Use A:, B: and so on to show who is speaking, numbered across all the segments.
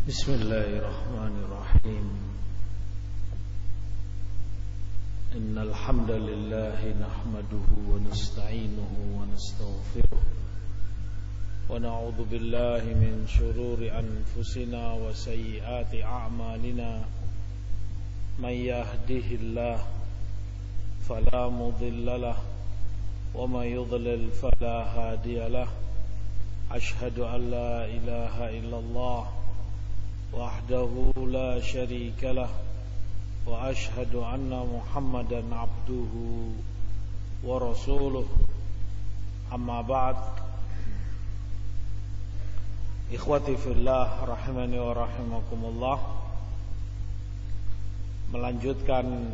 A: بسم الله الرحمن الرحيم إن الحمد لله نحمده ونستعينه ونستغفره ونعوذ بالله من شرور أنفسنا وسيئات أعمالنا من يهده الله فلا مضل له ومن يضلل فلا هادي له أشهد أن لا إله إلا الله وحده لا شريك له وأشهد أن محمدا عبده ورسوله أما بعد إخوتي في الله rahimani wa rahimakumullah, melanjutkan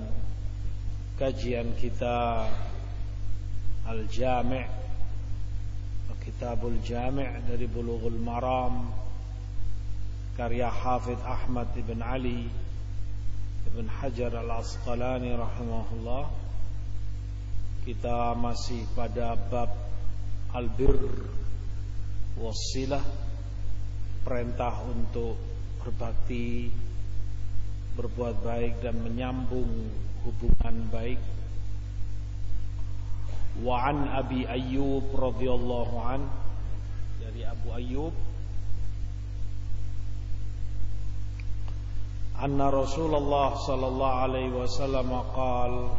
A: kajian kita Al-Jami' Kitabul Jami' dari Bulughul Maram karya Hafidz Ahmad ibn Ali ibn Hajar al-Asqalani rahimahullah. Kita masih pada bab al-birr was-silah, perintah untuk berbakti, berbuat baik dan menyambung hubungan baik. Wa an Abi Ayyub radhiyallahu an, dari Abu Ayyub, anna Rasulullah sallallahu alaihi wasallam qaal,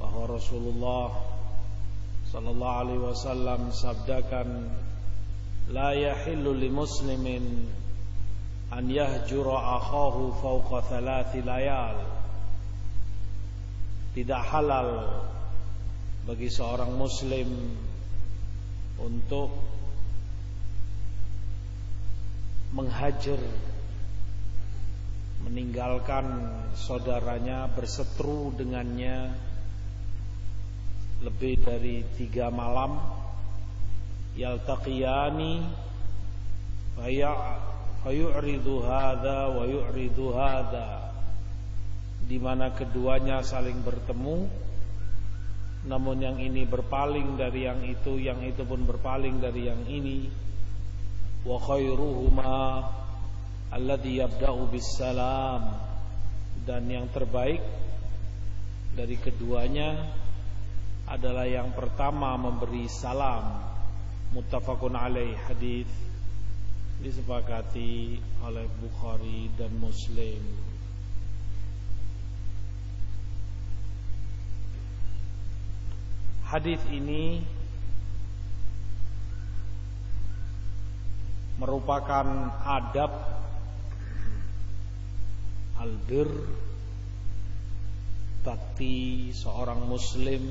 A: bahwa Rasulullah sallallahu alaihi wasallam sabdakan, la yahillu limuslimin an yahjura akhahu fawqa thalathi layal. Tidak halal bagi seorang muslim untuk menghajar, meninggalkan saudaranya, berseteru dengannya lebih dari 3 malam. Yaltaqiyani fayu'ridu hadza wa yu'ridu hadza, di mana keduanya saling bertemu, namun yang ini berpaling dari yang itu pun berpaling dari yang ini. Wa khairuhuma alladhi yabda'u bis-salam, dan yang terbaik dari keduanya adalah yang pertama memberi salam. Muttafaqun alaih, hadis disepakati oleh Bukhari dan Muslim. Hadis ini merupakan adab al-birr, bakti seorang muslim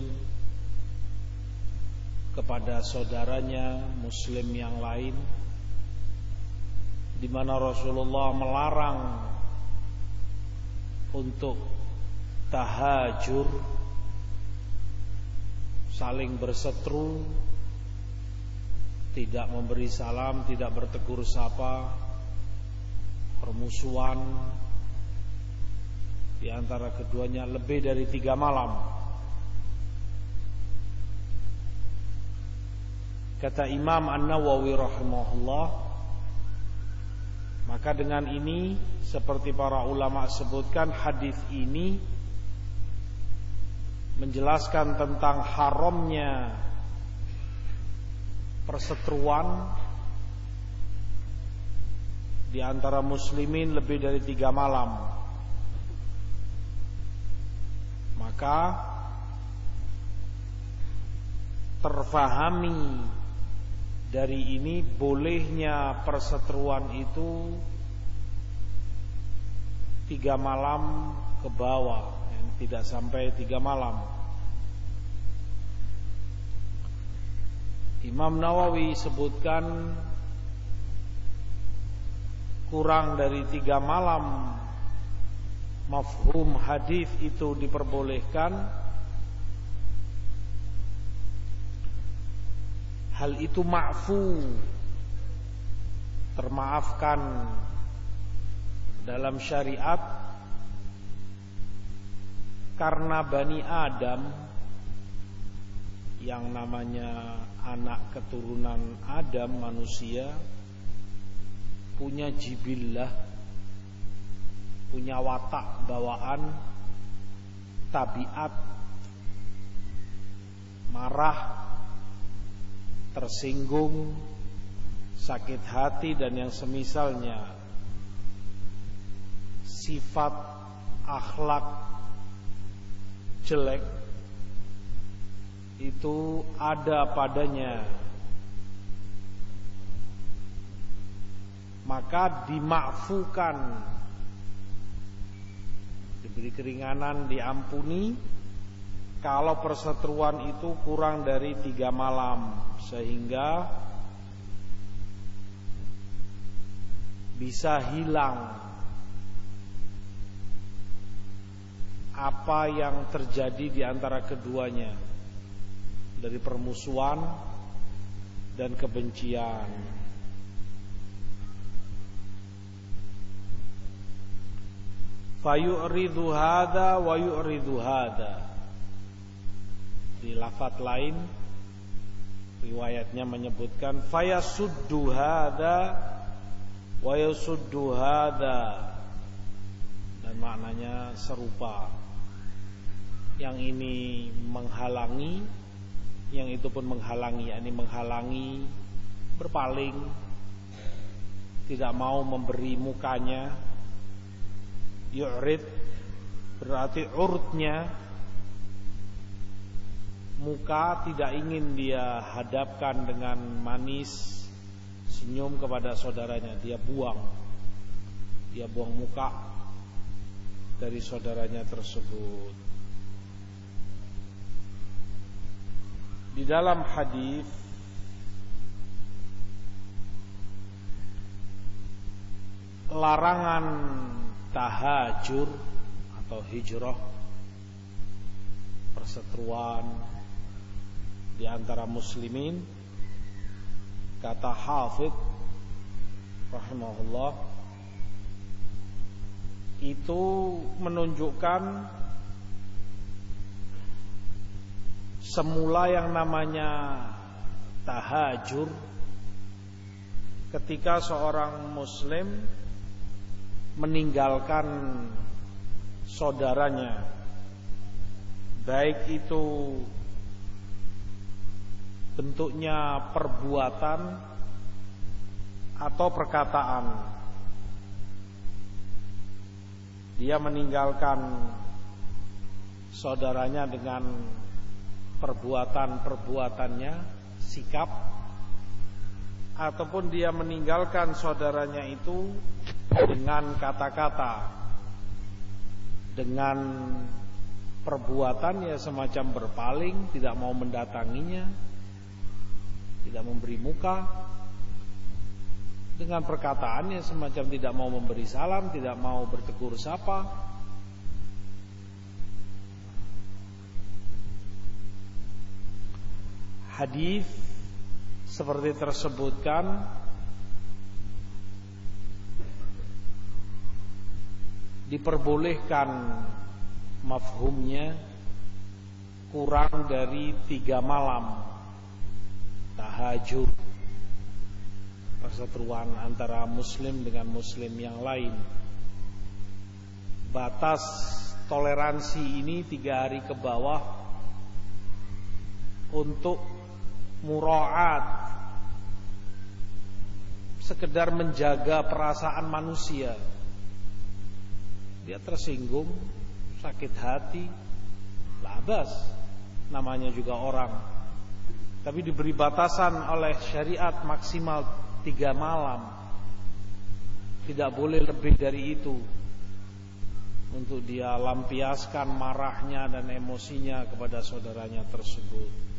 A: kepada saudaranya muslim yang lain, di mana Rasulullah melarang untuk tahajur, saling berseteru, tidak memberi salam, tidak bertegur sapa, permusuhan di antara keduanya lebih dari 3 malam. Kata Imam An-Nawawi rahimahullah, maka dengan ini, seperti para ulama sebutkan, hadis ini menjelaskan tentang haramnya perseteruan di antara muslimin lebih dari 3 malam. Maka terfahami dari ini bolehnya perseteruan itu 3 malam ke bawah, tidak sampai 3 malam. Imam Nawawi sebutkan kurang dari 3 malam mafhum hadis itu diperbolehkan. Hal itu ma'fu, termaafkan dalam syariat, karena Bani Adam yang namanya anak keturunan Adam, manusia, punya jibillah, punya watak bawaan, tabiat marah, tersinggung, sakit hati dan yang semisalnya, sifat akhlak jelek itu ada padanya, maka dimakfukan, diberi keringanan, diampuni kalau perseteruan itu kurang dari 3 malam, sehingga bisa hilang apa yang terjadi di antara keduanya dari permusuhan dan kebencian. Fayu'ridu hadza wa yu'ridu hadza. Di lafaz lain riwayatnya menyebutkan fayasuddu hadza wa yasuddu hadza, dan maknanya serupa. Yang ini menghalangi, yang itu pun menghalangi, yakni menghalangi, berpaling, tidak mau memberi mukanya. Yu'rid berarti urutnya, muka tidak ingin dia hadapkan dengan manis senyum kepada saudaranya, dia buang muka dari saudaranya tersebut. Di dalam hadis larangan tahajur atau hijrah, perseteruan di antara muslimin, kata Hafidz rahimahullah, itu menunjukkan semula yang namanya tahajur ketika seorang muslim meninggalkan saudaranya, baik itu bentuknya perbuatan atau perkataan. Dia meninggalkan saudaranya dengan perbuatan-perbuatannya, sikap, ataupun dia meninggalkan saudaranya itu dengan kata-kata, dengan perbuatan ya semacam berpaling, tidak mau mendatanginya, tidak memberi muka, dengan perkataan ya semacam tidak mau memberi salam, tidak mau bertegur sapa. Hadis seperti tersebutkan diperbolehkan mafhumnya kurang dari 3 malam tahajud, perseteruan antara muslim dengan muslim yang lain. Batas toleransi ini 3 hari ke bawah untuk muraat, sekedar menjaga perasaan manusia. Dia tersinggung, sakit hati, labas, namanya juga orang. Tapi diberi batasan oleh syariat maksimal 3 malam, tidak boleh lebih dari itu, untuk dia lampiaskan marahnya dan emosinya kepada saudaranya tersebut.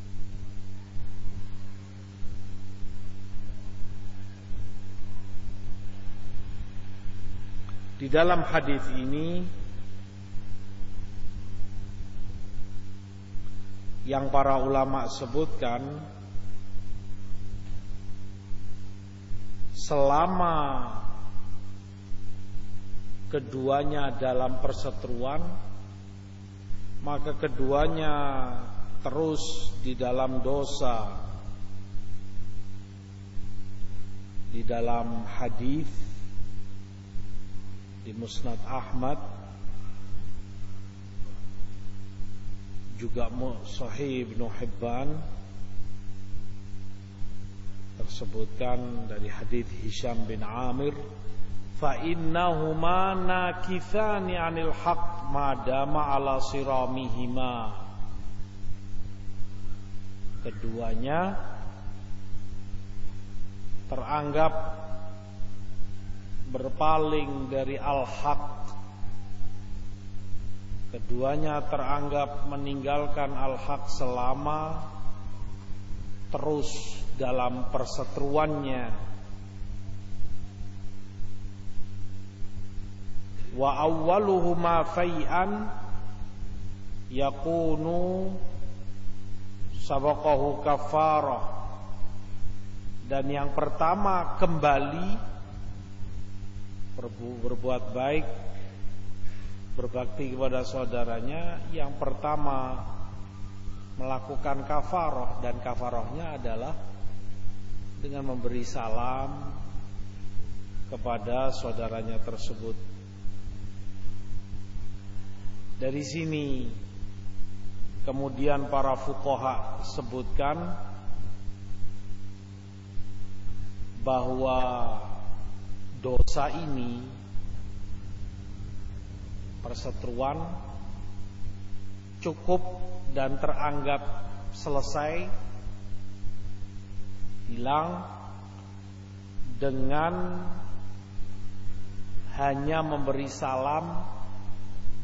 A: Di dalam hadis ini yang para ulama sebutkan, selama keduanya dalam perseteruan, maka keduanya terus di dalam dosa. Di dalam hadis di Musnad Ahmad, juga Sahih Ibnu Hibban, tersebutkan dari hadits Hisham bin Amir, fa innahuma nakithani 'anil haqq ma dama 'ala siramihima. Keduanya teranggap berpaling dari al-haq. Keduanya teranggap meninggalkan al-haq selama terus dalam perseteruannya. Wa awwaluhuma fai'an yakunu sabaqahu kafarah. Dan yang pertama kembali berbuat baik, berbakti kepada saudaranya, yang pertama melakukan kafarah, dan kafarahnya adalah dengan memberi salam kepada saudaranya tersebut. Dari sini kemudian para fuqaha sebutkan bahwa dosa ini, perseteruan, cukup dan teranggap selesai, hilang dengan hanya memberi salam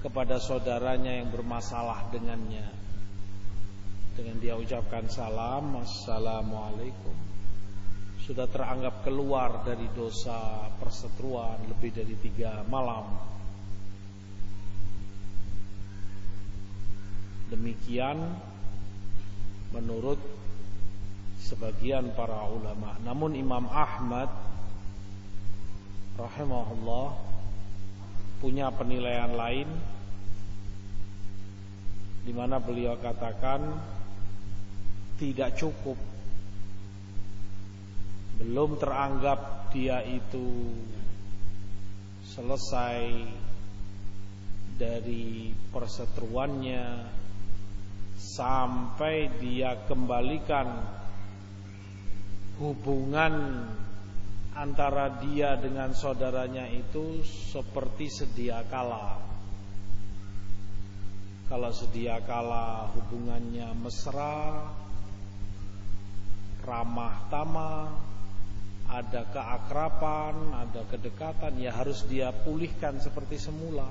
A: kepada saudaranya yang bermasalah dengannya. Dengan dia ucapkan salam, assalamualaikum, sudah teranggap keluar dari dosa perseteruan lebih dari 3 malam. Demikian menurut sebagian para ulama. Namun Imam Ahmad rahimahullah punya penilaian lain, di mana beliau katakan tidak cukup, belum teranggap dia itu selesai dari perseteruannya sampai dia kembalikan hubungan antara dia dengan saudaranya itu seperti sedia kala. Kalau sedia kala hubungannya mesra, ramah tamah, ada keakraban, ada kedekatan, ya harus dia pulihkan seperti semula.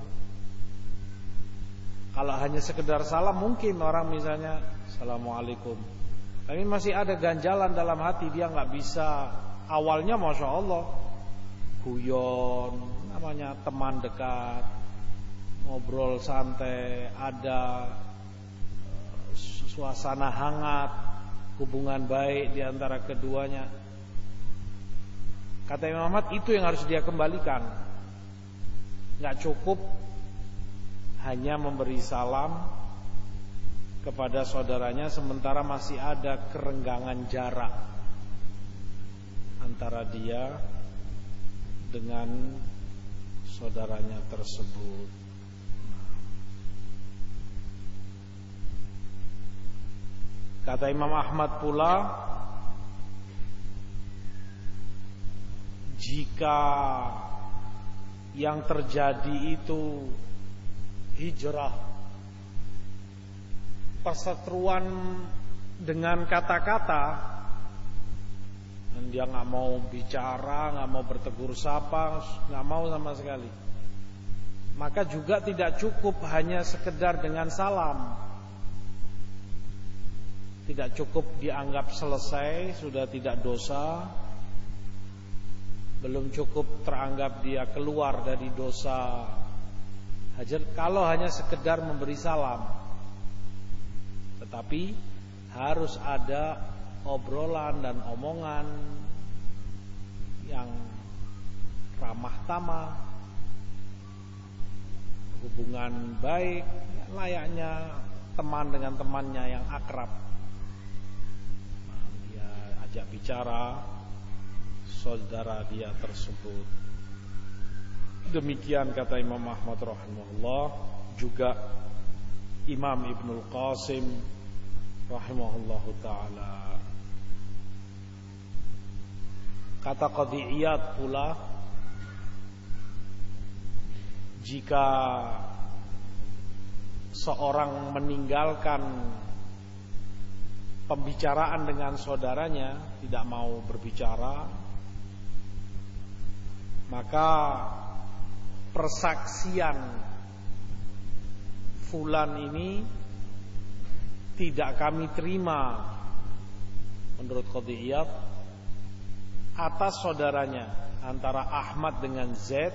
A: Kalau hanya sekedar salam, mungkin orang misalnya assalamualaikum, tapi masih ada ganjalan dalam hati, dia nggak bisa. Awalnya masya Allah guyon, namanya teman dekat, ngobrol santai, ada suasana hangat, hubungan baik di antara keduanya. Kata Imam Ahmad, itu yang harus dia kembalikan. Nggak cukup hanya memberi salam kepada saudaranya sementara masih ada kerenggangan jarak antara dia dengan saudaranya tersebut. Kata Imam Ahmad pula, jika yang terjadi itu hijrah, perseteruan dengan kata-kata, dan dia nggak mau bicara, nggak mau bertegur sapa, nggak mau sama sekali, maka juga tidak cukup hanya sekedar dengan salam. Tidak cukup dianggap selesai, sudah tidak dosa. Belum cukup teranggap dia keluar dari dosa hajar kalau hanya sekedar memberi salam. Tetapi harus ada obrolan dan omongan yang ramah tamah, hubungan baik, layaknya teman dengan temannya yang akrab. Dia ajak bicara saudara dia tersebut. Demikian kata Imam Ahmad rahimahullah, juga Imam Ibnul Qasim rahimahullahu ta'ala. Kata Qadhi Iyad pula, jika seorang meninggalkan pembicaraan dengan saudaranya, tidak mau berbicara, maka persaksian fulan ini tidak kami terima menurut Qadhi Iyad atas saudaranya. Antara Ahmad dengan Zaid,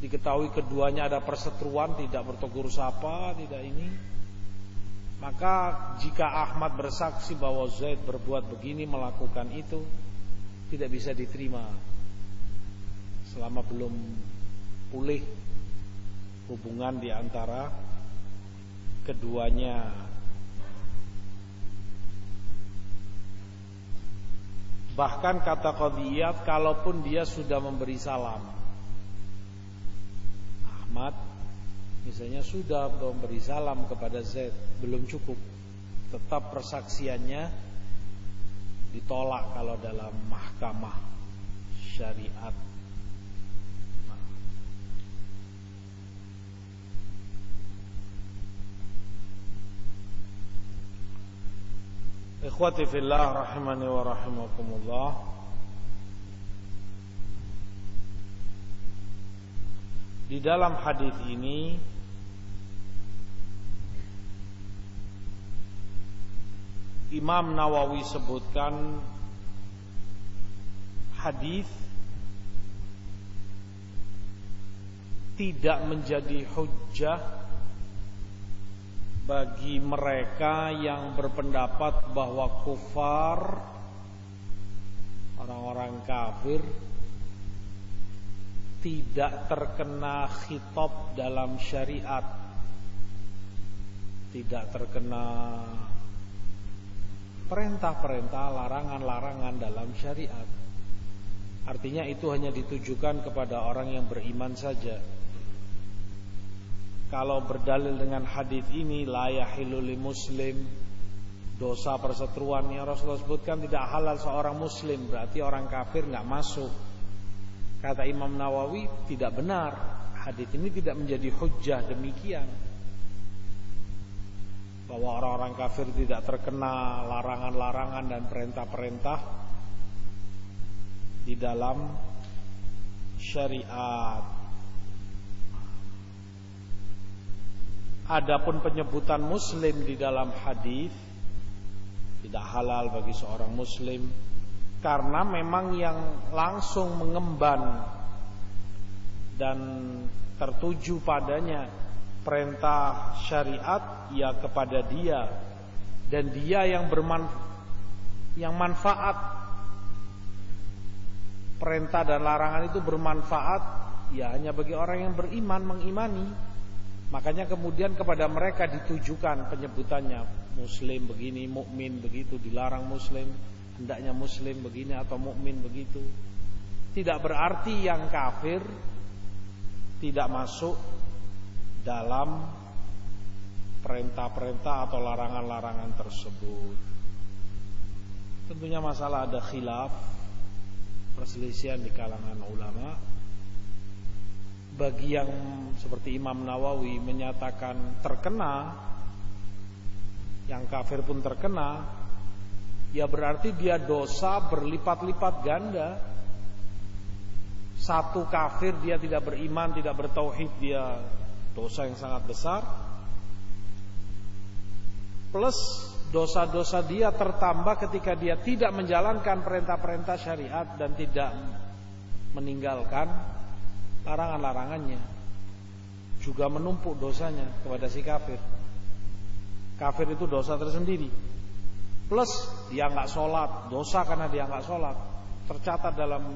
A: diketahui keduanya ada perseteruan, tidak bertegur sapa, tidak ini. Maka jika Ahmad bersaksi bahwa Zaid berbuat begini, melakukan itu, tidak bisa diterima selama belum pulih hubungan di antara keduanya. Bahkan kata Qadhi Iyad, kalaupun dia sudah memberi salam, Ahmad misalnya sudah memberi salam kepada Zaid, belum cukup, tetap persaksiannya ditolak kalau dalam mahkamah syariat. Ikhwati fillah rahimani wa rahimakumullah. Di dalam hadis ini Imam Nawawi sebutkan hadis tidak menjadi hujjah bagi mereka yang berpendapat bahwa kufar, orang-orang kafir, tidak terkena khitab dalam syariat, tidak terkena perintah-perintah, larangan-larangan dalam syariat. Artinya itu hanya ditujukan kepada orang yang beriman saja. Kalau berdalil dengan hadis ini, la yahillu li muslim, dosa perseteruan yang Rasulullah sebutkan tidak halal seorang muslim, berarti orang kafir enggak masuk. Kata Imam Nawawi, tidak benar. Hadis ini tidak menjadi hujjah demikian, bahwa orang-orang kafir tidak terkena larangan-larangan dan perintah-perintah di dalam syariat. Adapun penyebutan muslim di dalam hadis tidak halal bagi seorang muslim, karena memang yang langsung mengemban dan tertuju padanya perintah syariat ya kepada dia, dan dia yang manfaat perintah dan larangan itu bermanfaat ya hanya bagi orang yang beriman, mengimani. Makanya kemudian kepada mereka ditujukan penyebutannya, muslim begini, mukmin begitu, dilarang muslim, hendaknya muslim begini atau mukmin begitu. Tidak berarti yang kafir tidak masuk dalam perintah-perintah atau larangan-larangan tersebut. Tentunya masalah ada khilaf, perselisihan di kalangan ulama. Bagi yang seperti Imam Nawawi menyatakan terkena, yang kafir pun terkena, ya berarti dia dosa berlipat-lipat ganda. Satu kafir, dia tidak beriman, tidak bertauhid, dia dosa yang sangat besar. Plus dosa-dosa dia tertambah ketika dia tidak menjalankan perintah-perintah syariat dan tidak meninggalkan larangan-larangannya, juga menumpuk dosanya kepada si kafir. Kafir itu dosa tersendiri. Plus dia nggak sholat, dosa karena dia nggak sholat, tercatat dalam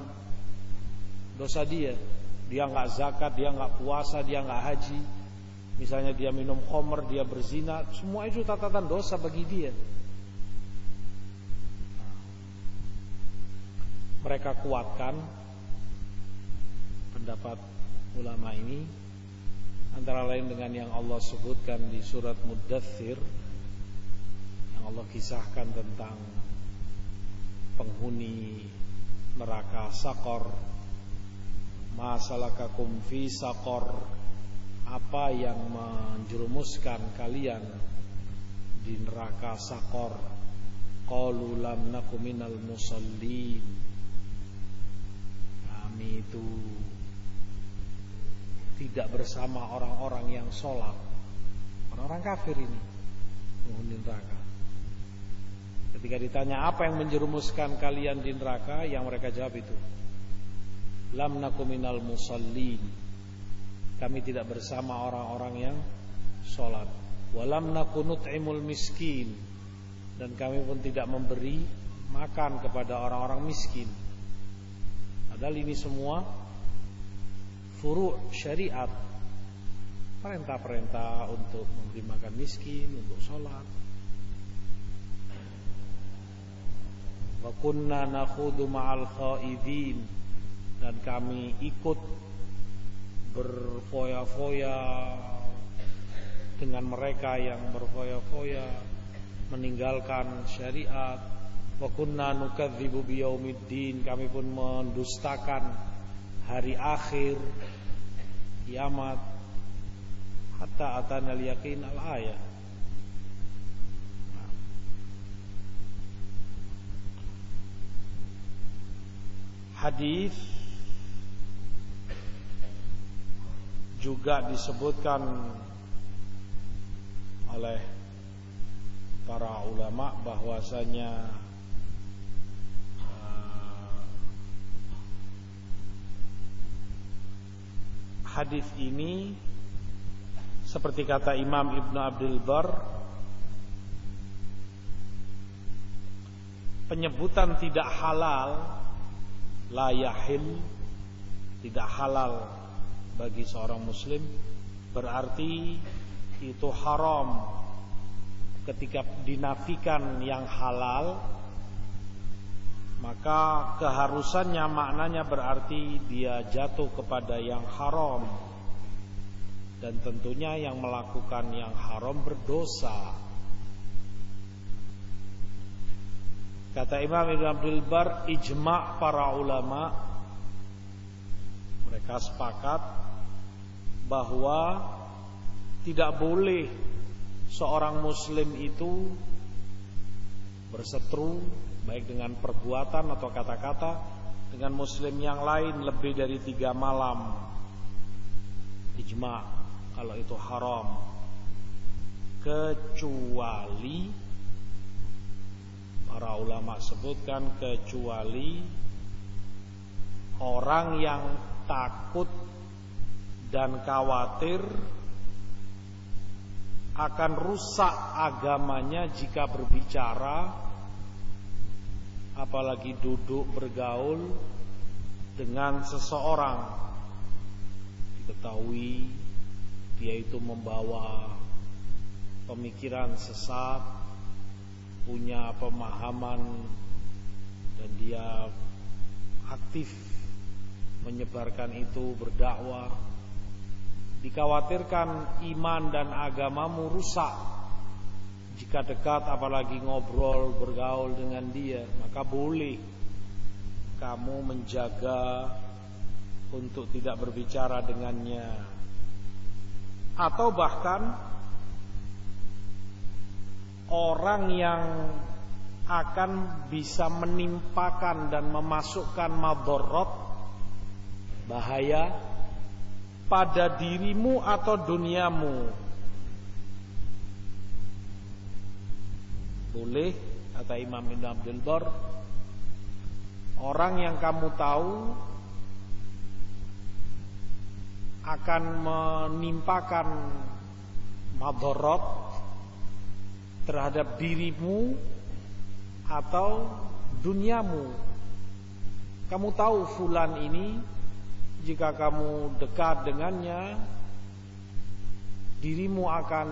A: dosa dia. Dia nggak zakat, dia nggak puasa, dia nggak haji. Misalnya dia minum khamr, dia berzina, semua itu catatan dosa bagi dia. Mereka kuatkan pendapat pendapat ulama ini, antara lain dengan yang Allah sebutkan di surat Muddathir, yang Allah kisahkan tentang penghuni neraka Saqar. Ma salakakum fi Saqar, apa yang menjerumuskan kalian di neraka Saqar? Qalu lam naku minal musallin, kami itu tidak bersama orang-orang yang sholat. Orang-orang kafir ini penghuni neraka. Ketika ditanya apa yang menjerumuskan kalian di neraka, yang mereka jawab itu, lam naku minal musallin, kami tidak bersama orang-orang yang sholat. Walam naku nut'imul miskin, dan kami pun tidak memberi makan kepada orang-orang miskin. Padahal ini semua furu' syariat, perintah-perintah untuk memberi makan miskin, untuk sholat. Wa kunna nakhudu ma'al khaidin, dan kami ikut berfoya-foya dengan mereka yang berfoya-foya meninggalkan syariat. Wa kunna nukadzibu biyaumiddin, kami pun mendustakan hari akhir, kiamat. Hatta atana al-yaqin al-ayah. Hadis juga disebutkan oleh para ulama bahwasanya hadis ini seperti kata Imam Ibn Abdul Bar, penyebutan tidak halal, la yahil, tidak halal bagi seorang muslim, berarti itu haram. Ketika dinafikan yang halal, maka keharusannya maknanya berarti dia jatuh kepada yang haram, dan tentunya yang melakukan yang haram berdosa. Kata Imam Ibn Abdul Bar, ijma' para ulama, mereka sepakat bahwa tidak boleh seorang muslim itu berseteru baik dengan perbuatan atau kata-kata dengan muslim yang lain lebih dari 3 malam. Ijma' kalau itu haram, kecuali para ulama sebutkan, kecuali orang yang takut dan khawatir akan rusak agamanya jika berbicara, apalagi duduk bergaul dengan seseorang diketahui dia itu membawa pemikiran sesat, punya pemahaman, dan dia aktif menyebarkan itu, berdakwah. Dikhawatirkan iman dan agamamu rusak jika dekat, apalagi ngobrol, bergaul dengan dia, maka boleh kamu menjaga untuk tidak berbicara dengannya. Atau bahkan orang yang akan bisa menimpakan dan memasukkan madharat, bahaya pada dirimu atau duniamu, boleh, kata Imam Ibn Abdul Bar, orang yang kamu tahu akan menimpakan madharat terhadap dirimu atau duniamu. Kamu tahu fulan ini, jika kamu dekat dengannya, dirimu akan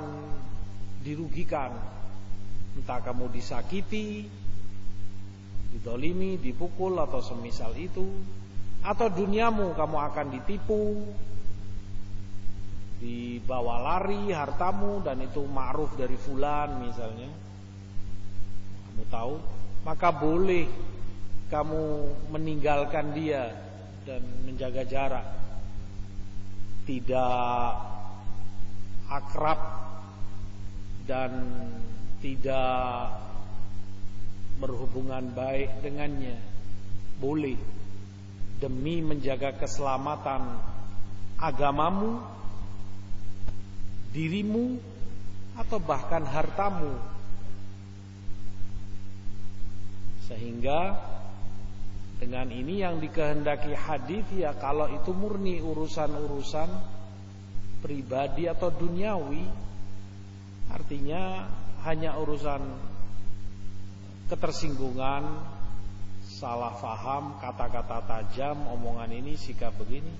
A: dirugikan. Entah kamu disakiti, didolimi, dipukul, atau semisal itu, atau duniamu kamu akan ditipu, dibawa lari hartamu, dan itu ma'ruf dari fulan misalnya, kamu tahu, maka boleh kamu meninggalkan dia dan menjaga jarak, tidak akrab dan tidak berhubungan baik dengannya, boleh, demi menjaga keselamatan agamamu, dirimu, atau bahkan hartamu. Sehingga dengan ini yang dikehendaki hadis, ya kalau itu murni urusan-urusan pribadi atau duniawi, artinya hanya urusan ketersinggungan, salah faham, kata-kata tajam, omongan ini, sikap begini.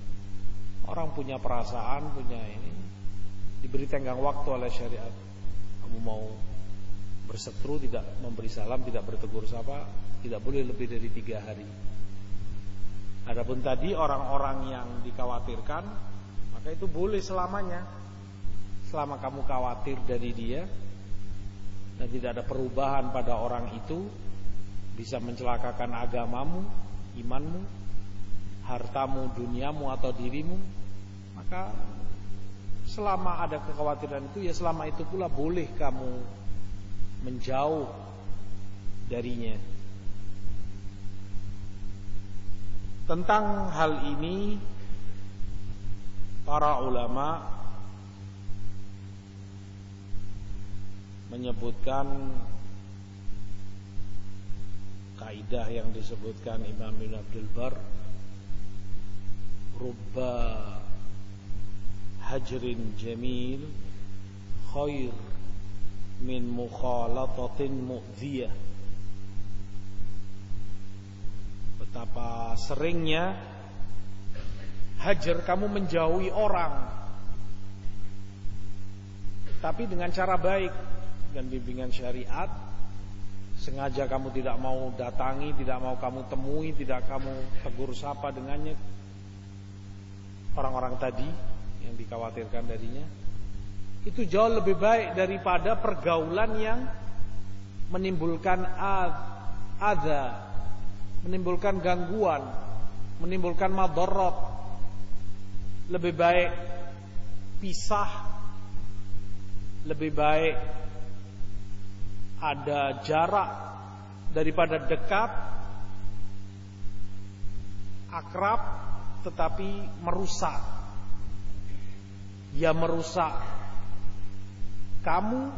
A: Orang punya perasaan, punya ini, diberi tenggang waktu oleh syariat. Kamu mau berseteru, tidak memberi salam, tidak bertegur sapa, tidak boleh lebih dari 3 hari. Adapun tadi orang-orang yang dikhawatirkan, maka itu boleh selamanya, selama kamu khawatir dari dia dan tidak ada perubahan pada orang itu, bisa mencelakakan agamamu, imanmu, hartamu, duniamu, atau dirimu, maka selama ada kekhawatiran itu, ya selama itu pula boleh kamu menjauh darinya. Tentang hal ini para ulama menyebutkan kaidah yang disebutkan Imam Ibn Abdul Bar, rubba hajrin jamil khair min mukhalatatin mu'dhiyah. Betapa seringnya hajar, kamu menjauhi orang, tapi dengan cara baik, dengan bimbingan syariat. Sengaja kamu tidak mau datangi, tidak mau kamu temui, tidak kamu tegur sapa dengannya, orang-orang tadi yang dikhawatirkan darinya, itu jauh lebih baik daripada pergaulan yang menimbulkan adza, menimbulkan gangguan, menimbulkan madharat. Lebih baik pisah, lebih baik ada jarak daripada dekat, akrab tetapi merusak. Ya merusak kamu,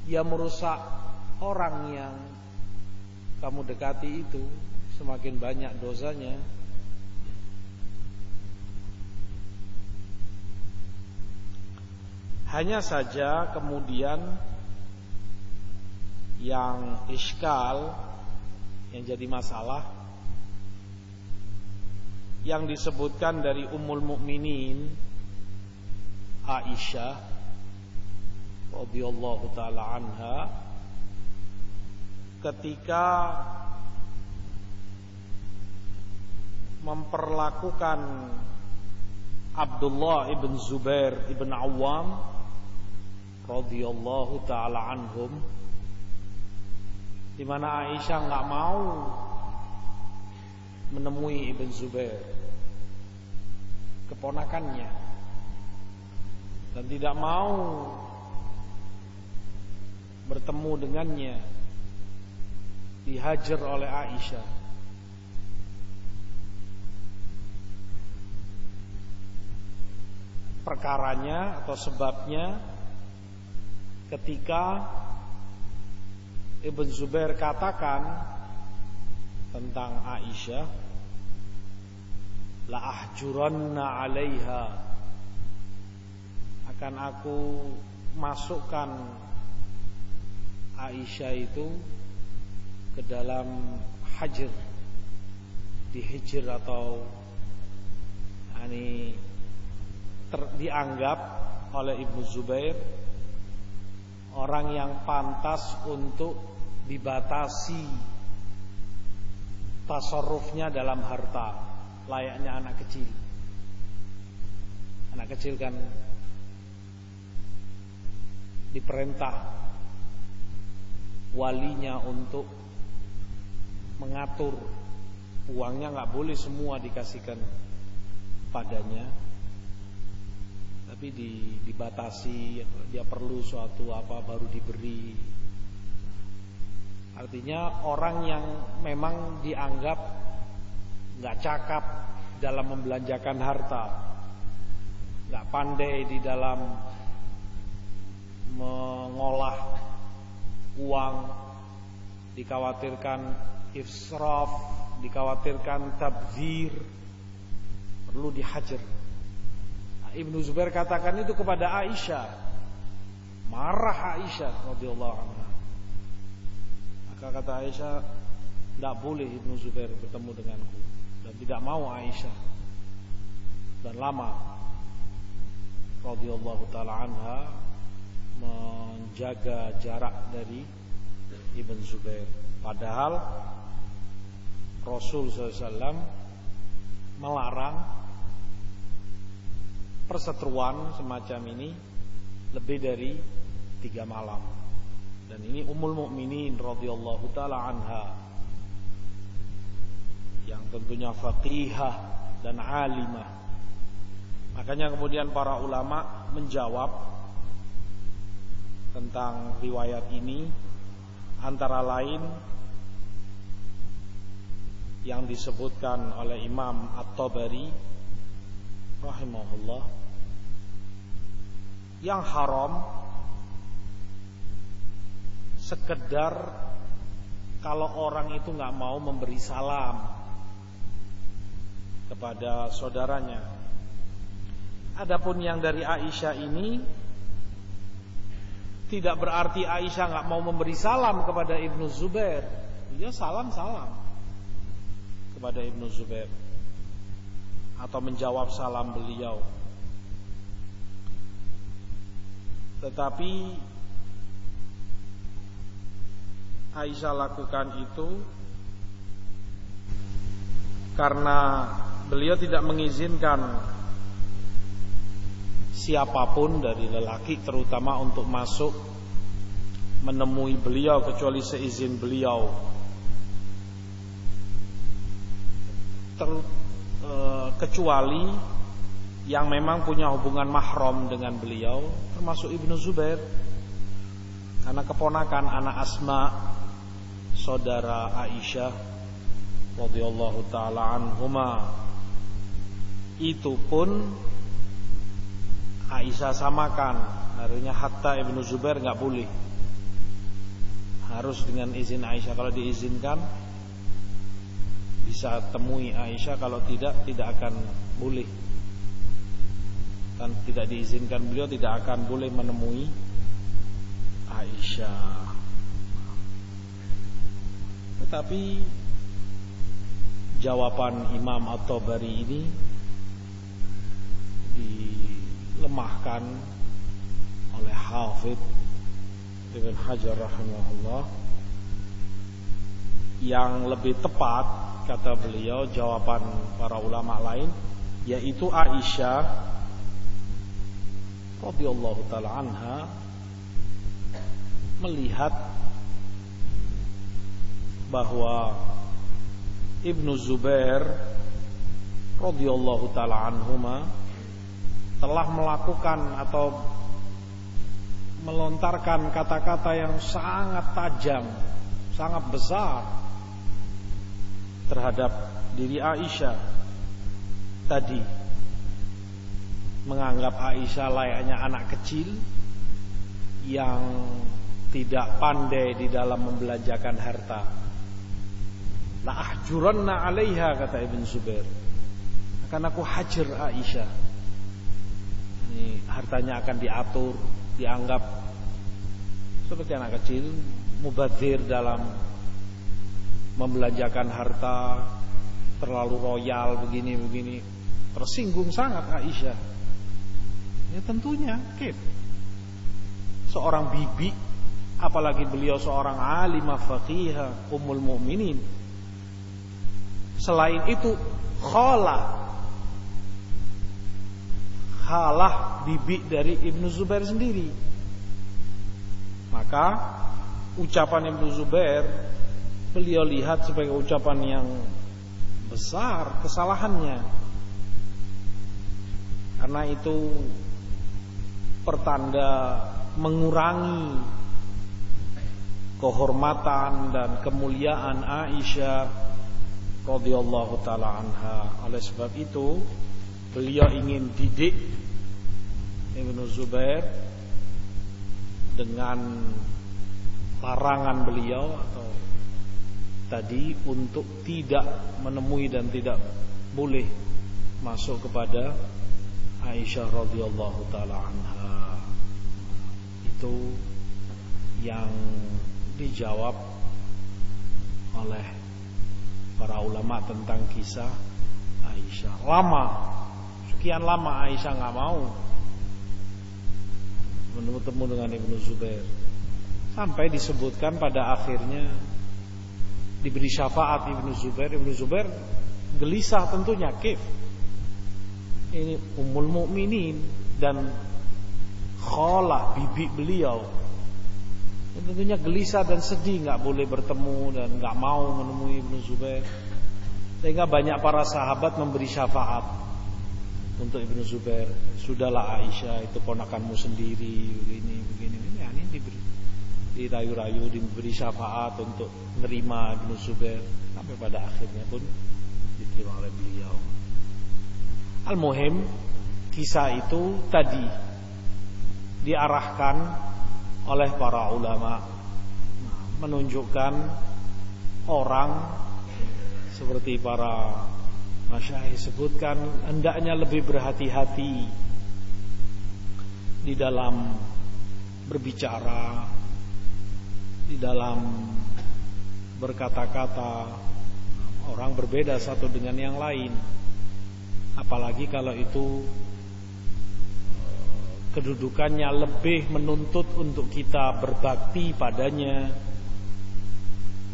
A: ya merusak orang yang kamu dekati itu, semakin banyak dosanya. Hanya saja kemudian yang iskal, yang jadi masalah, yang disebutkan dari Ummul Mukminin Aisyah radhiyallahu taala anha, ketika memperlakukan Abdullah ibn Zubair ibn Awam radhiyallahu taala anhum, di mana Aisyah enggak mau menemui Ibn Zubair, keponakannya, dan tidak mau bertemu dengannya, dihajar oleh Aisyah. Perkaranya atau sebabnya, ketika Ibn Zubair katakan tentang Aisyah, la ahjuranna 'alaiha, akan aku masukkan Aisyah itu ke dalam hajar, dihijr atau dianggap oleh Ibnu Zubair orang yang pantas untuk dibatasi tasarrufnya dalam harta. layaknya anak kecil. Anak kecil kan diperintah walinya untuk mengatur uangnya, nggak boleh semua dikasihkan padanya, tapi dibatasi. Dia perlu suatu apa baru diberi. Artinya orang yang memang dianggap nggak cakap dalam membelanjakan harta, nggak pandai di dalam mengolah uang, dikhawatirkan israf, dikhawatirkan tabdzir, perlu dihajar. Ibnu Zubair katakan itu kepada Aisyah. Marah Aisyah radhiyallahu anha. Maka kata Aisyah, tidak boleh Ibnu Zubair bertemu denganku, dan tidak mau Aisyah. Dan lama radhiyallahu taala anha menjaga jarak dari Ibnu Zubair. Padahal Rasul SAW melarang perseteruan semacam ini lebih dari 3 malam. Dan ini Ummul Mukminin radhiyallahu taala anha, yang tentunya faqihah dan alimah. Makanya kemudian para ulama menjawab tentang riwayat ini, antara lain yang disebutkan oleh Imam At-Tabari rahimahullah, yang haram sekedar kalau orang itu nggak mau memberi salam kepada saudaranya. Adapun yang dari Aisyah ini tidak berarti Aisyah nggak mau memberi salam kepada Ibnu Zubair. Dia salam kepada Ibnu Zubair atau menjawab salam beliau. Tetapi Aisyah lakukan itu karena beliau tidak mengizinkan siapapun dari lelaki terutama untuk masuk menemui beliau kecuali seizin beliau, kecuali yang memang punya hubungan mahram dengan beliau, termasuk Ibnu Zubair, karena keponakan anak Asma, saudara Aisyah radhiyallahu taala anhuma. Itu pun Aisyah samakan, harusnya hatta Ibnu Zubair nggak boleh, harus dengan izin Aisyah. Kalau diizinkan bisa temui Aisyah, kalau tidak akan boleh. Dan tidak diizinkan beliau tidak akan boleh menemui Aisyah. Tetapi jawaban Imam At-Tabari ini dilemahkan oleh Hafidz Ibn Hajar rahimahullah. Yang lebih tepat, kata beliau, jawaban para ulama lain, yaitu Aisyah radhiyallahu taala anha melihat bahwa Ibnu Zubair radhiyallahu taala anhuma telah melakukan atau melontarkan kata-kata yang sangat tajam, sangat besar terhadap diri Aisyah tadi, menganggap Aisyah layaknya anak kecil yang tidak pandai di dalam membelanjakan harta. La ahjuranna 'alaiha, kata Ibn Zubair, akan aku hajar Aisyah. Ini hartanya akan diatur, dianggap seperti anak kecil, mubadzir dalam membelanjakan harta, terlalu royal begini. Tersinggung sangat Aisyah. Ya tentunya, seorang bibi, apalagi beliau seorang alimah faqihah, ummul mukminin. Selain itu, Khalah bibi dari Ibnu Zubair sendiri. Maka ucapan Ibnu Zubair beliau lihat sebagai ucapan yang besar kesalahannya, karena itu pertanda mengurangi kehormatan dan kemuliaan Aisyah radhiyallahu taala anha. Oleh sebab itu beliau ingin didik Ibnu Zubair dengan larangan beliau atau tadi untuk tidak menemui dan tidak boleh masuk kepada Aisyah radhiyallahu taala anha. Itu yang dijawab oleh para ulama tentang kisah Aisyah. Sekian lama Aisyah nggak mau bertemu dengan Ibnu Zubair, sampai disebutkan pada akhirnya diberi syafaat Ibnu Zubair. Ibnu Zubair gelisah tentunya, ini Ummul Mukminin dan khalah bibi beliau, tentunya gelisah dan sedih, nggak boleh bertemu dan nggak mau menemui Ibnu Zubair. Sehingga banyak para sahabat memberi syafaat untuk Ibnu Zubair. Sudahlah Aisyah, itu ponakanmu sendiri, begini. Ini diberi, dirayu-rayu, diberi syafaat untuk menerima Ibnu Zubair, sampai pada akhirnya pun diterima oleh beliau. Al-muhim, kisah itu tadi diarahkan oleh para ulama menunjukkan orang seperti para masyayikh sebutkan hendaknya lebih berhati-hati di dalam berbicara, di dalam berkata-kata. Orang berbeda satu dengan yang lain, apalagi kalau itu kedudukannya lebih menuntut untuk kita berbakti padanya,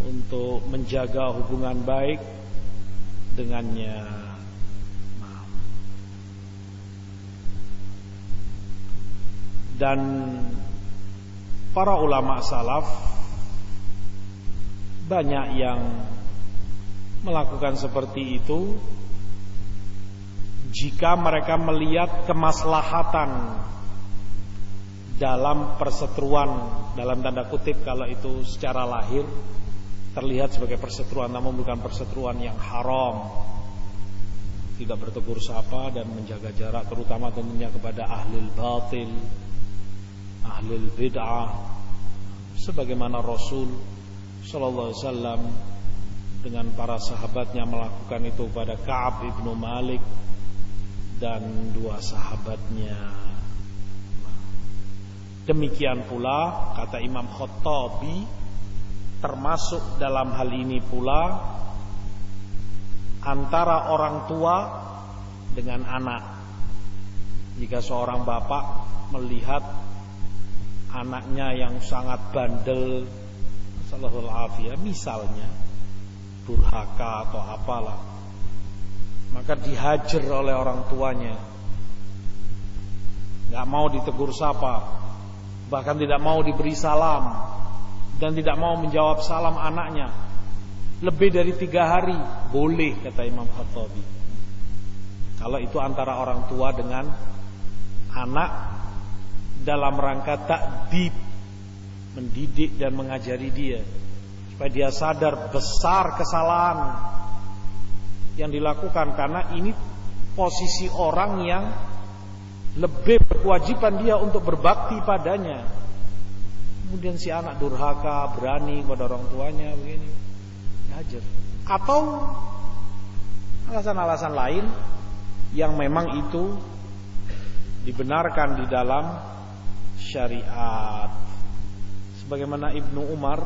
A: untuk menjaga hubungan baik dengannya. Dan para ulama salaf banyak yang melakukan seperti itu jika mereka melihat kemaslahatan dalam perseteruan, dalam tanda kutip kalau itu secara lahir terlihat sebagai perseteruan, namun bukan perseteruan yang haram, tidak bertegur sapa dan menjaga jarak, terutama tentunya kepada ahlul batil, ahlul bid'ah, sebagaimana Rasul sallallahu alaihi wasallam dengan para sahabatnya melakukan itu pada Ka'ab ibnu Malik dan dua sahabatnya. Demikian pula kata Imam Khattabi, termasuk dalam hal ini pula antara orang tua dengan anak. Jika seorang bapak melihat anaknya yang sangat bandel, sallallahu alaihi, misalnya durhaka atau apalah, maka dihajar oleh orang tuanya, nggak mau ditegur sapa, bahkan tidak mau diberi salam dan tidak mau menjawab salam anaknya lebih dari 3 hari, boleh kata Imam Khattabi, kalau itu antara orang tua dengan anak dalam rangka ta'dib, mendidik dan mengajari dia supaya dia sadar besar kesalahan yang dilakukan, karena ini posisi orang yang lebih berkewajiban dia untuk berbakti padanya. Kemudian si anak durhaka, berani kepada orang tuanya begini, dihajar. Atau alasan-alasan lain yang memang itu dibenarkan di dalam syariat. Sebagaimana Ibnu Umar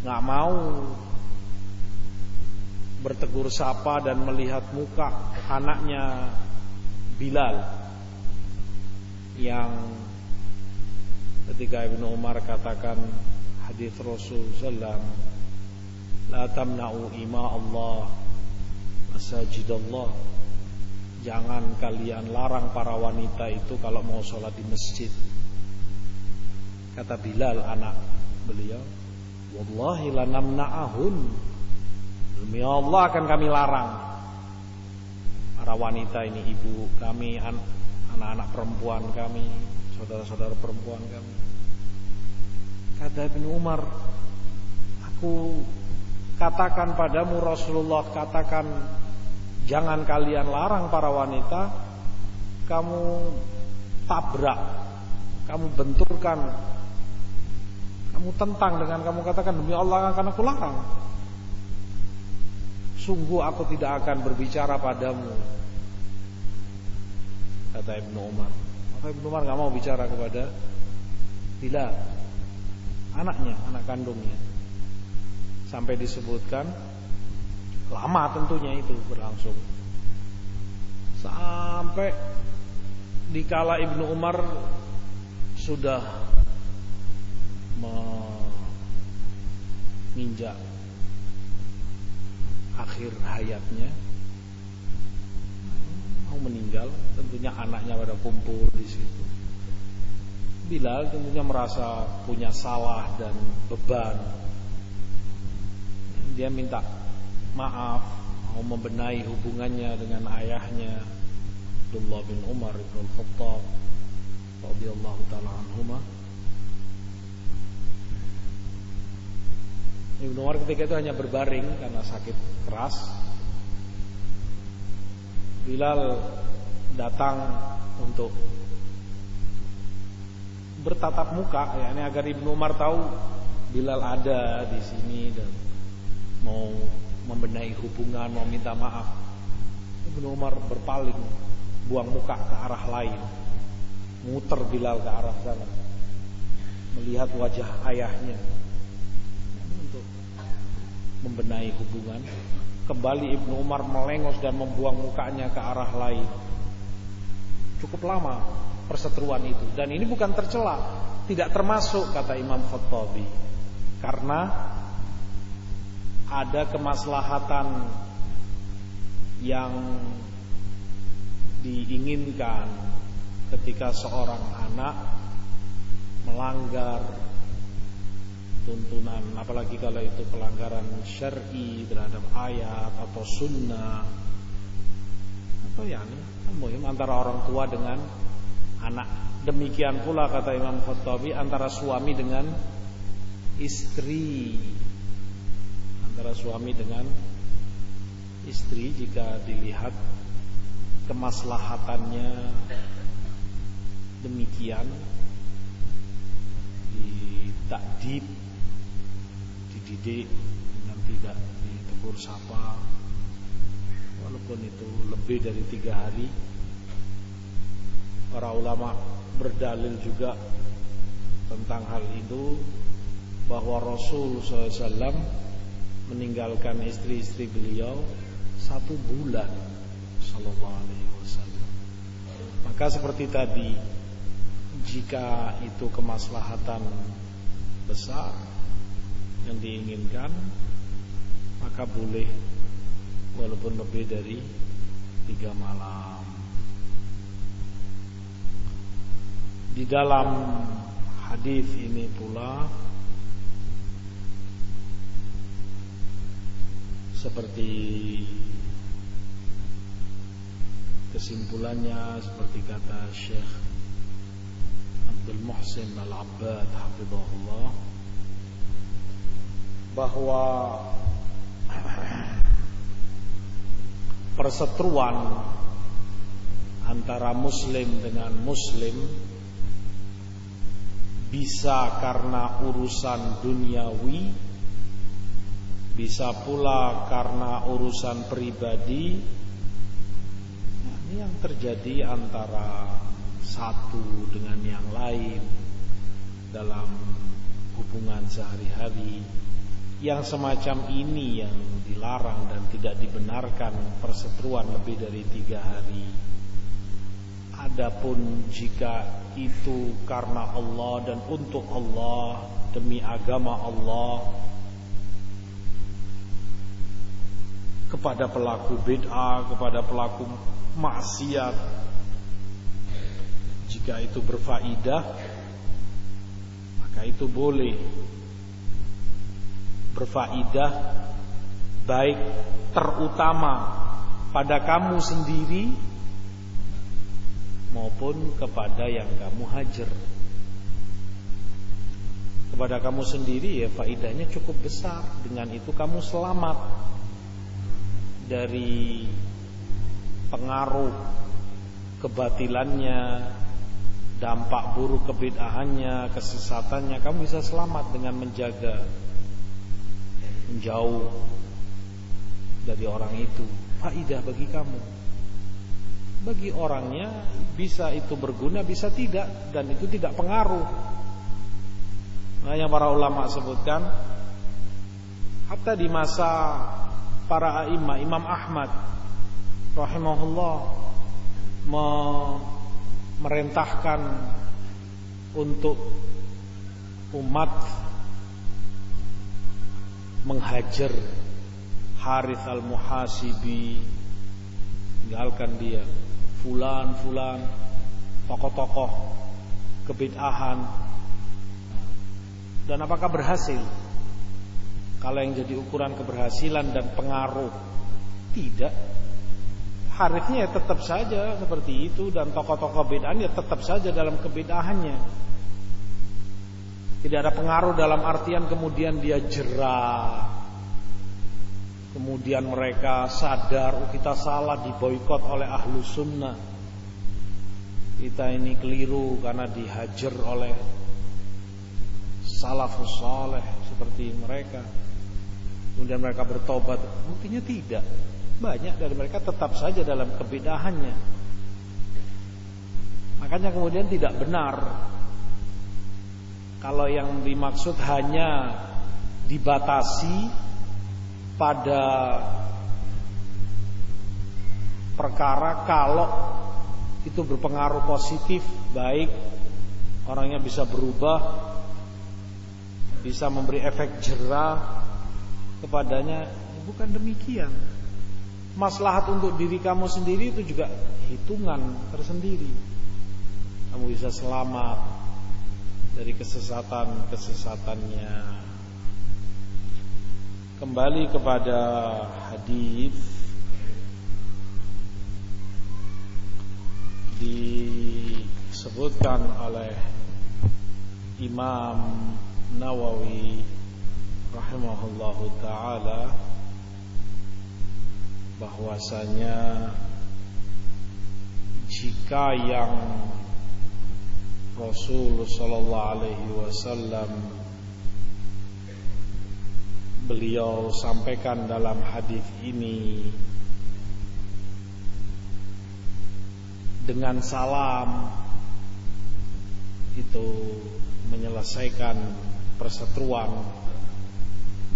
A: nggak mau bertegur sapa dan melihat muka anaknya Bilal, yang ketika Ibnu Umar katakan hadis Rasul sallam, la tamna'u ima Allah masajidallah. Jangan kalian larang para wanita itu kalau mau sholat di masjid. Kata Bilal anak beliau, wallahi lanamna'ahun, demi Allah akan kami larang para wanita ini, ibu kami, anak-anak perempuan kami, saudara-saudara perempuan kami. Kata Ibnu Umar, aku katakan padamu Rasulullah, katakan jangan kalian larang para wanita, kamu tabrak, kamu benturkan, kamu tentang dengan kamu katakan demi Allah akan aku larang. Sungguh aku tidak akan berbicara padamu, kata Ibnu Umar. Maka Ibnu Umar gak mau bicara kepada Bilal, anaknya, anak kandungnya. Sampai disebutkan lama tentunya itu berlangsung, sampai dikala Ibnu Umar sudah menginjak akhir hayatnya, mau meninggal, tentunya anaknya pada kumpul di situ. Bilal tentunya merasa punya salah dan beban. Dia minta maaf, mau membenahi hubungannya dengan ayahnya Abdullah bin Umar bin Khattab radhiyallahu taala anhuma. Ibnu Umar ketika itu hanya berbaring karena sakit keras. Bilal datang untuk bertatap muka, ya, ini agar Ibnu Umar tahu Bilal ada di sini dan mau membenahi hubungan, mau minta maaf. Ibnu Umar berpaling, buang muka ke arah lain, muter Bilal ke arah sana, melihat wajah ayahnya untuk membenahi hubungan. Kembali Ibnu Umar melengos dan membuang mukanya ke arah lain. Cukup lama perseteruan itu, dan ini bukan tercela, tidak termasuk kata Imam Khattabi, karena ada kemaslahatan yang diinginkan ketika seorang anak melanggar tuntunan, apalagi kalau itu pelanggaran syar'i terhadap ayat atau sunnah, atau muhim antara orang tua dengan anak. Demikian pula kata Imam Khattabi antara suami dengan istri, antara suami dengan istri, jika dilihat kemaslahatannya demikian, ditakdib, dididik dengan tidak ditegur sapa, walaupun itu lebih dari 3 hari. Para ulama berdalil juga tentang hal itu, bahwa Rasul SAW meninggalkan istri-istri beliau 1 bulan sallallahu alaihi wasallam. Maka seperti tadi, jika itu kemaslahatan besar yang diinginkan, maka boleh walaupun lebih dari 3 malam. Di dalam hadis ini pula seperti kesimpulannya, seperti kata Syekh Abdul Muhsin Al-Abbad hafizahullah, bahwa perseteruan antara muslim dengan muslim bisa karena urusan duniawi, bisa pula karena urusan pribadi. Nah, ini yang terjadi antara satu dengan yang lain dalam hubungan sehari-hari. Yang semacam ini yang dilarang dan tidak dibenarkan perseteruan lebih dari 3 hari. Adapun jika itu karena Allah dan untuk Allah, demi agama Allah, kepada pelaku bid'ah, kepada pelaku maksiat. Jika itu berfaedah, maka itu boleh berfaedah, baik terutama pada kamu sendiri maupun kepada yang kamu hajar. Kepada kamu sendiri ya faedahnya cukup besar. Dengan itu kamu selamat dari pengaruh kebatilannya, dampak buruk kebid'ahannya, kesesatannya. Kamu bisa selamat dengan menjaga, menjauh dari orang itu. Faedah bagi kamu. Bagi orangnya bisa itu berguna, bisa tidak, dan itu tidak pengaruh. Nah, yang para ulama sebutkan, hatta di masa para a'imah, Imam Ahmad rahimahullah memerintahkan untuk umat menghajar Harith al-Muhasibi, tinggalkan dia, fulan, tokoh-tokoh kebid'ahan. Dan apakah berhasil? Kalau yang jadi ukuran keberhasilan dan pengaruh, tidak. Harithnya ya tetap saja seperti itu, dan tokoh-tokoh bid'ah ya tetap saja dalam kebid'ahannya. Tidak ada pengaruh dalam artian kemudian dia jerah, kemudian mereka sadar, oh kita salah, diboikot oleh ahlu sunnah, kita ini keliru karena dihajar oleh salafus saleh seperti mereka, kemudian mereka bertobat. Buktinya tidak. Banyak dari mereka tetap saja dalam kebid'ahannya. Makanya kemudian tidak benar kalau yang dimaksud hanya dibatasi pada perkara kalau itu berpengaruh positif, baik orangnya bisa berubah, bisa memberi efek jerah kepadanya. Bukan demikian. Maslahat untuk diri kamu sendiri itu juga hitungan tersendiri. Kamu bisa selamat dari kesesatan-kesesatannya. Kembali kepada hadis, disebutkan oleh Imam Nawawi rahimahullahu ta'ala bahwasanya jika yang Rasul sallallahu alaihi wasallam beliau sampaikan dalam hadis ini dengan salam itu menyelesaikan perseteruan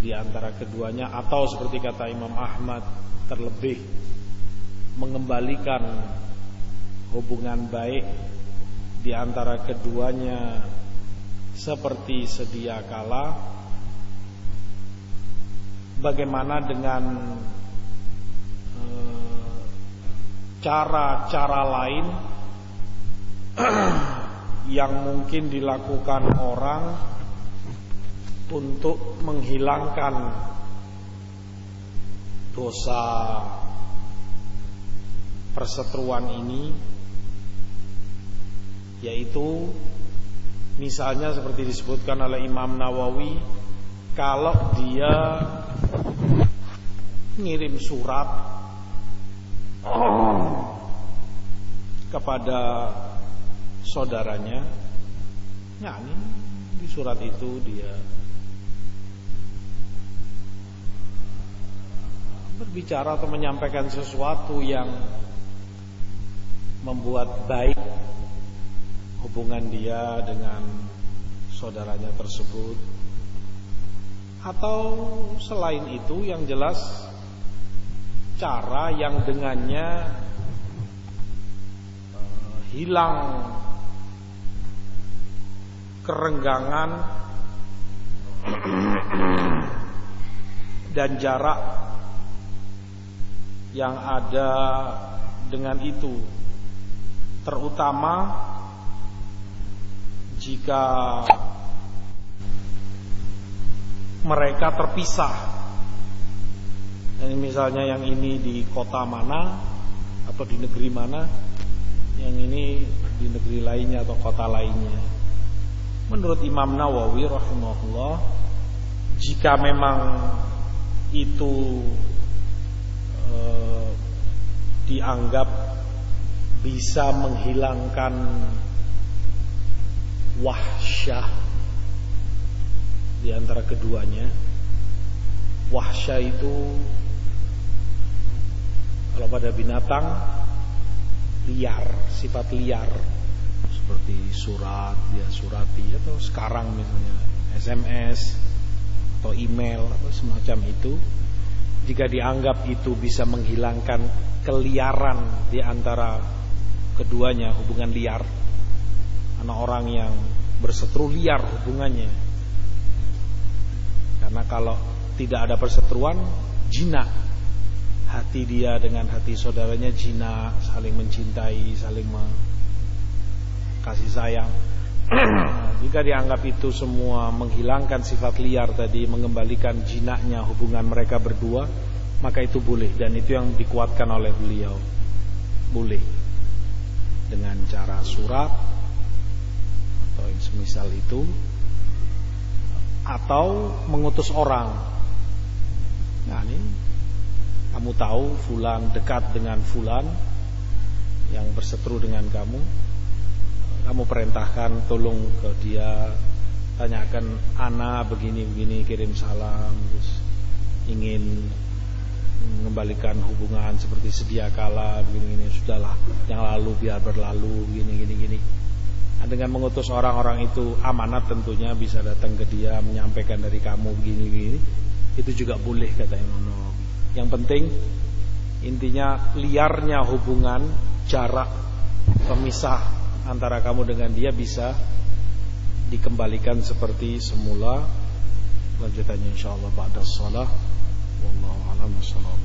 A: di antara keduanya, atau seperti kata Imam Ahmad, terlebih mengembalikan hubungan baik di antara keduanya seperti sedia kala. Bagaimana dengan cara-cara lain yang mungkin dilakukan orang untuk menghilangkan dosa perseteruan ini, yaitu misalnya seperti disebutkan oleh Imam Nawawi, kalau dia ngirim surat kepada saudaranya, nah ini di surat itu dia berbicara atau menyampaikan sesuatu yang membuat baik hubungan dia dengan saudaranya tersebut, atau selain itu, yang jelas cara yang dengannya hilang kerenggangan dan jarak yang ada dengan itu, terutama jika mereka terpisah. Yang misalnya yang ini di kota mana atau di negeri mana, yang ini di negeri lainnya atau kota lainnya. Menurut Imam Nawawi rahimahullah, jika memang itu dianggap bisa menghilangkan wahsyah di antara keduanya. Wahsyah itu kalau pada binatang liar, sifat liar, seperti surat, dia surati, atau sekarang misalnya SMS atau email atau semacam itu. Jika dianggap itu bisa menghilangkan keliaran di antara keduanya, hubungan liar, karena orang yang berseteru liar hubungannya. Karena kalau tidak ada perseteruan, jinak hati dia dengan hati saudaranya, jinak, saling mencintai, saling kasih sayang. Jika dianggap itu semua menghilangkan sifat liar tadi, mengembalikan jinaknya hubungan mereka berdua, maka itu boleh, dan itu yang dikuatkan oleh beliau. Boleh dengan cara surat atau semisal itu, atau mengutus orang. Nah, ini kamu tahu fulan dekat dengan fulan yang berseteru dengan kamu perintahkan tolong ke dia, tanyakan ana begini-begini, kirim salam, terus ingin mengembalikan hubungan seperti sedia kala, begini-begini, sudahlah yang lalu biar berlalu, begini-gini. Nah, dengan mengutus orang-orang itu amanat tentunya, bisa datang ke dia menyampaikan dari kamu begini-begini, itu juga boleh kata Imam Nawawi. Yang penting intinya liarnya hubungan, jarak pemisah antara kamu dengan dia bisa dikembalikan seperti semula. Lanjutannya insyaallah ba'da shalah. Wallahu a'lam bishawab.